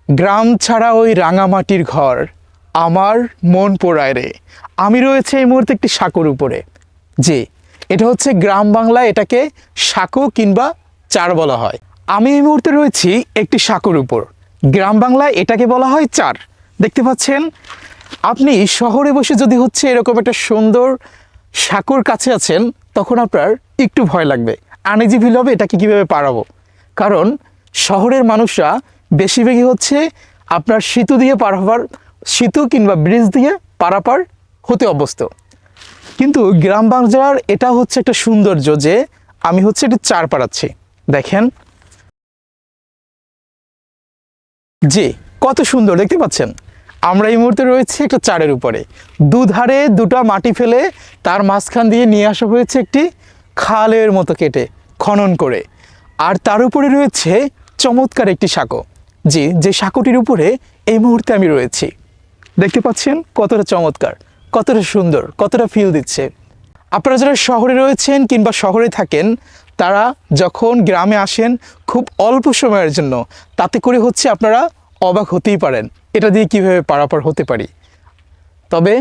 গ্রাম ছাড়া ওই রাঙামাটির ঘর, আমার মন পোড়ায় রে। আমি রয়েছে এই মুহূর্তে একটি সাঁকোর উপরে। জি, এটা হচ্ছে গ্রাম বাংলায় এটাকে সাঁকো কিংবা চার বলা হয়। আমি এই মুহূর্তে রয়েছি একটি সাঁকোর উপর, গ্রাম বাংলায় এটাকে বলা হয় চার। দেখতে পাচ্ছেন, আপনি শহরে বসে যদি হচ্ছে এরকম একটা সুন্দর সাঁকোর কাছে আছেন, তখন আপনার একটু ভয় লাগবে, আনইজি ফিল হবে, এটাকে কীভাবে পারাবো। কারণ শহরের মানুষরা বেশিরভাগই হচ্ছে আপনার সেতু দিয়ে পার হবার, সেতু কিংবা ব্রিজ দিয়ে পারাপার হতে অভ্যস্ত। কিন্তু গ্রাম বাংলার এটা হচ্ছে একটা সৌন্দর্য যে আমি হচ্ছে একটি চার পাড়াচ্ছি। দেখেন, জি, কত সুন্দর দেখতে পাচ্ছেন। আমরা এই মুহূর্তে রয়েছে একটা চারের উপরে, দুধারে দুটো মাটি ফেলে তার মাঝখান দিয়ে নিয়ে আসা হয়েছে একটি খালের মতো কেটে খনন করে, আর তার উপরে রয়েছে চমৎকার একটি সাঁকো। জি, যে সাঁকোটির উপরে এই মুহূর্তে আমি রয়েছি। দেখতে পাচ্ছেন কতটা চমৎকার, কতটা সুন্দর, কতটা ফিল দিচ্ছে। আপনারা যারা শহরে রয়েছেন কিংবা শহরে থাকেন, তারা যখন গ্রামে আসেন খুব অল্প সময়ের জন্য, তাতে করে হচ্ছে আপনারা অবাক হতেই পারেন এটা দিয়ে কীভাবে পারাপার হতে পারি। তবে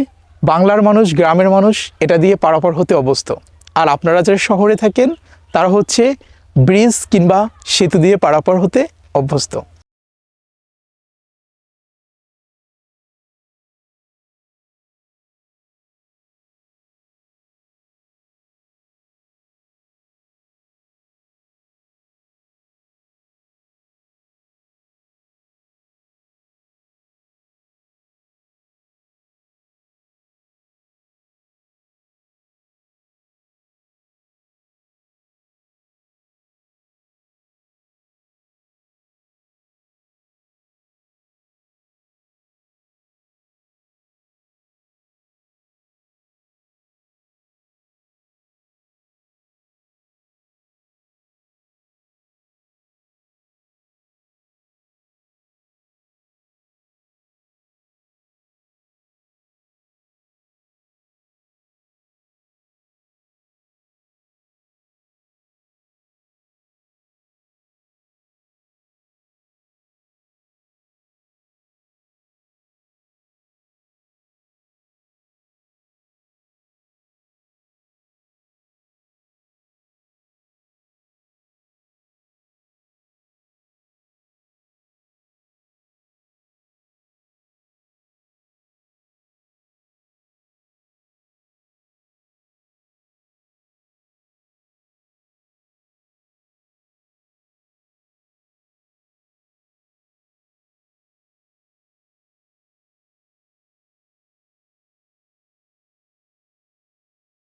বাংলার মানুষ, গ্রামের মানুষ এটা দিয়ে পারাপার হতে অভ্যস্ত। আর আপনারা যারা শহরে থাকেন, তারা হচ্ছে ব্রিজ কিংবা সেতু দিয়ে পারাপার হতে অভ্যস্ত।